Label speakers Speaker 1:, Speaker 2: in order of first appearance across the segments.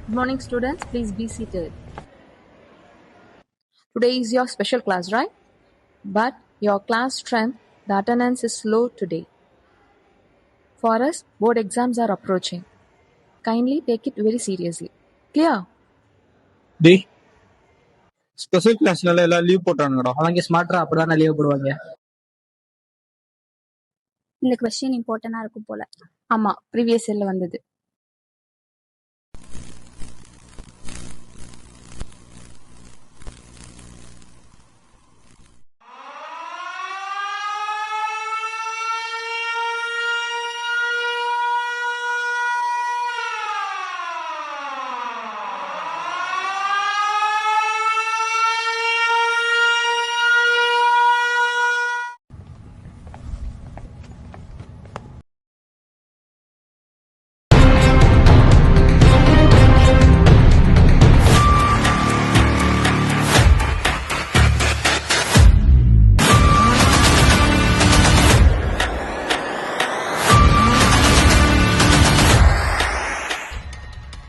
Speaker 1: Good morning, students. Please be seated. Today is your special class, right? But your class strength, the attendance is low today. For us, board exams are approaching. Kindly take it very seriously. Clear?
Speaker 2: டேய் special கிளாஸ்னால எல்லாம் leave போட்டானுங்கடா.
Speaker 3: அவங்க ஸ்மார்ட்டா அப்படிதான் leave போடுவாங்க.
Speaker 4: இந்த question இம்பார்ட்டண்டா இருக்கும் போல.
Speaker 1: ஆமா, ப்ரீவியஸ் இயர்ல வந்தது.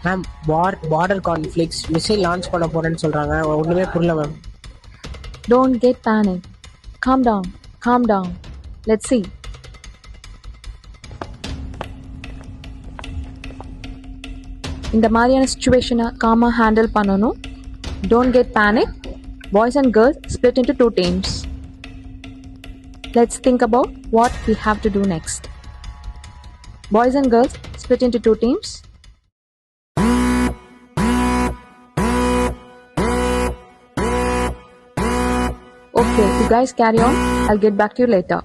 Speaker 3: Ma'am border conflicts missile launch பண்ண போறேன்னு சொல்றாங்க. ஒண்ணுமே புரியல ma'am.
Speaker 1: Don't get panic. Calm down. Calm down. Let's see. இந்த மாதிரியான சிச்சுவேஷனை காமா ஹேண்டில் பண்ணணும். Don't get panic. Boys and girls split into two teams. Let's think about what we have to do next. Boys and girls split into two teams. Okay, you guys carry on. I'll get back to you later.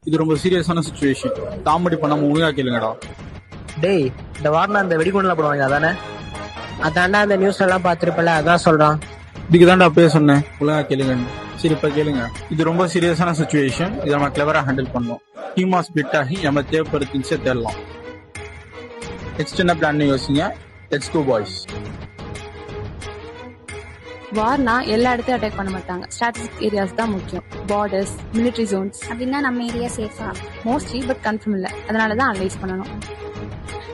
Speaker 2: இது ரொம்ப சீரியஸான situation. Comedy பண்ணாம ஒழுங்கா கேளுங்கடா.
Speaker 3: டேய், இந்த வார்னா அந்த வெடிகுண்டுல போடுவாங்க அதானே? அதாண்டா அந்த நியூஸ்ல எல்லாம் பாத்துருப்பல, அதான் சொல்றான்.
Speaker 2: இதுக்கு தான்டா அப்பயே சொன்னேன் ஒழுங்கா கேளுங்க. சரி இப்ப கேளுங்க. இது ரொம்ப சீரியஸான சிச்சுவேஷன். இதை நம்ம கிளவரா ஹேண்டில் பண்ணோம். டீமா ஸ்பிளிட் ஆகி நம்ம தேவைப்படுற திங்ஸை தேடலாம். நெக்ஸ்ட் என்ன பிளான் யோசிங்க. Let's go boys.
Speaker 1: வார்னா எல்லா இடத்தையும் அட்டாக் பண்ண மாட்டாங்க. ஸ்ட்ராட்டஜிக் ஏரியாஸ் தான் முக்கியம். பார்டர்ஸ், மிலிட்டரி ஜோன்ஸ்
Speaker 4: அப்படின்னா நம்ம ஏரியா சேஃபா?
Speaker 1: மோஸ்ட்லி, பட் கன்ஃபார்ம் இல்லை. அதனால தான் அனலைஸ் பண்ணணும்.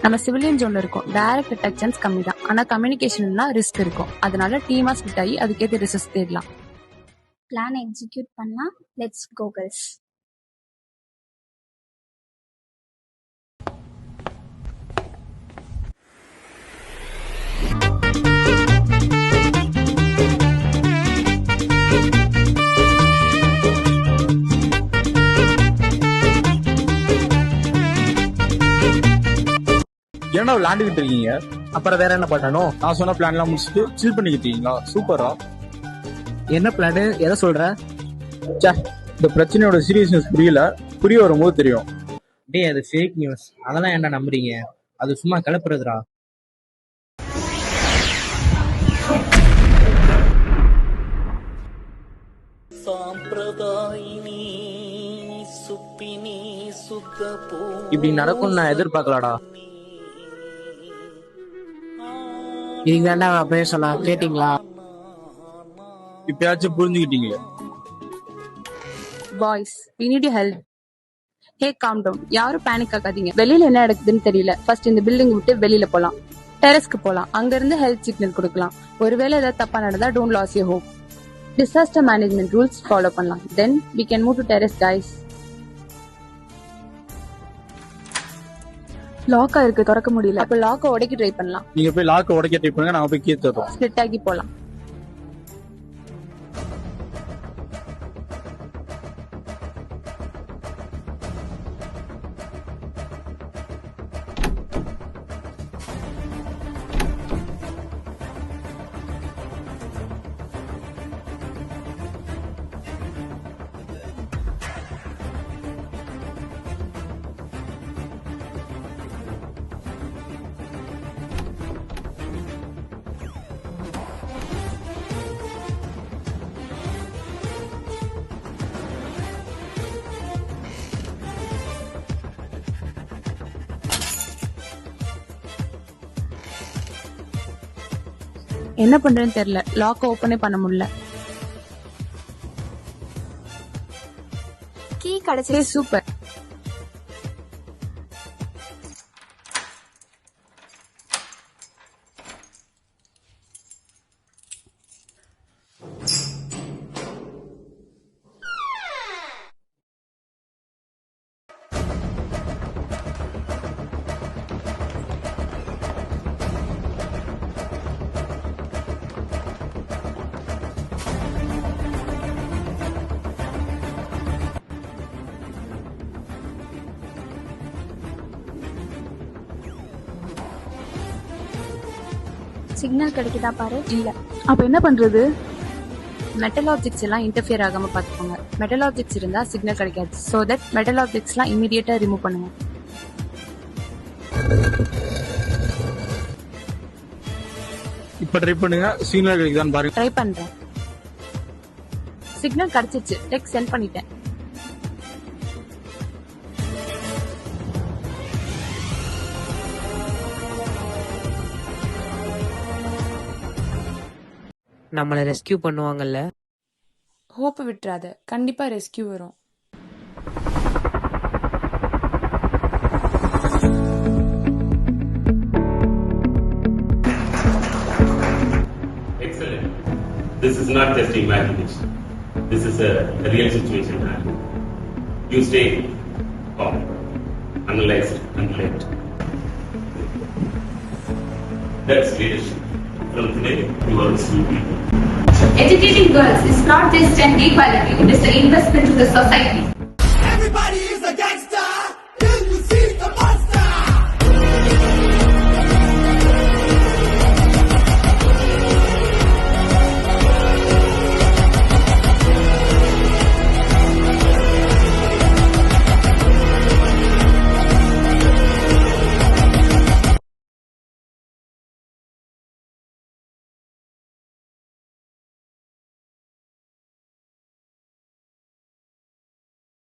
Speaker 1: நம்ம சிவிலியன் ஜோன்ல இருக்கோம். டைரக்ட் அட்டாக் சான்ஸ் கம்மி தான். ஆனா கம்யூனிகேஷன்லாம் ரிஸ்க் இருக்கும். அதனால டீமா ஸ்பிளிட் ஆகி அதுக்கேற்ற ரிசோர்ஸ் தேடலாம்.
Speaker 4: பிளான் எக்ஸிக்யூட் பண்ணலாம். Let's go girls.
Speaker 2: ஏன்னா விளையாண்டுகிட்டு இருக்கீங்க.
Speaker 3: அப்புறம் வேற என்ன பண்ணணும்?
Speaker 2: நான் சொன்ன பிளான் எல்லாம் முடிச்சுட்டு சில் பண்ணிக்கிட்டீங்களா? சூப்பரா.
Speaker 3: என்ன பிளான்? எதை சொல்ற?
Speaker 2: இந்த பிரச்சனையோட சீரியஸ்னஸ் புரிய வரும்போது தெரியும்.
Speaker 3: டேய், அது ஃபேக் நியூஸ். அதெல்லாம் என்ன நம்புறீங்க? அது சும்மா கிளப்புறதுடா. இப்படி நடக்கும் நான் எதிர்பார்க்கலடா. இதுக்கு வேண்டாம் அப்பவே சொன்னா கேட்டீங்களா?
Speaker 2: இப்பயாச்சும் புரிஞ்சுக்கிட்டீங்களே.
Speaker 1: Boys, we need your help. Hey, calm down. யாரும் பேனிக் ஆகாதீங்க. வெளியில என்ன நடக்குதுன்னு தெரியல. ஃபர்ஸ்ட் இந்த பில்டிங் விட்டு வெளியில போலாம். டெரஸ்க்கு போலாம். அங்க இருந்து ஹெல்த் சிக்னல் கொடுக்கலாம். ஒருவேளை ஏதாவது தப்பா நடந்தா don't lose your hope. Disaster management rules follow பண்ணலாம். Then we can move to terrace, guys. லாக்கா இருக்கு, திறக்க முடியல. அப்ப லாக்க உடைக்க ட்ரை பண்ணலாம்.
Speaker 2: நீங்க போய் லாக்க உடைக்க ட்ரை பண்ணுங்க. நாங்க போய் கீ தரோம்.
Speaker 1: ஸ்ப்ளிட் ஆகி போலாம். என்ன பண்றேன்னு தெரியல. லாக் ஓபனே பண்ண முடியல.
Speaker 4: கீ கிடைச்சே.
Speaker 1: சூப்பர்.
Speaker 4: சிக்னல் கிடைக்குதா பாரு.
Speaker 1: இல்ல.
Speaker 5: அப்ப என்ன பண்றது?
Speaker 1: மெட்டல் ஆப்ஜெக்ட்ஸ் எல்லாம் இன்டர்ஃபியர் ஆகாம பாத்துக்கோங்க. மெட்டல் ஆப்ஜெக்ட்ஸ் இருந்தா சிக்னல் கிடைக்காது. சோ தட் மெட்டல் ஆப்ஜெக்ட்ஸ் எல்லாம் இமீடியட்டா ரிமூவ் பண்ணுங்க.
Speaker 2: இப்ப ட்ரை பண்ணுங்க, சிக்னல் கிடைக்குதான்னு பாருங்க.
Speaker 1: ட்ரை பண்றேன். சிக்னல் கிடைச்சிச்சு. டெக்ஸ்ட் சென்ட் பண்ணிட்டேன்.
Speaker 3: நம்மளை ரெஸ்கியூ பண்ணுவாங்கல்ல?
Speaker 1: ஹோப் விட்டுறாத, கண்டிப்பா ரெஸ்கியூ வரும்.
Speaker 6: Excellent. This is not just imagination. This is a real situation. You stay calm, analyze, and let. That's leadership. From today, you are sleeping.
Speaker 7: Educating girls is not just an equality, it is an investment to the society.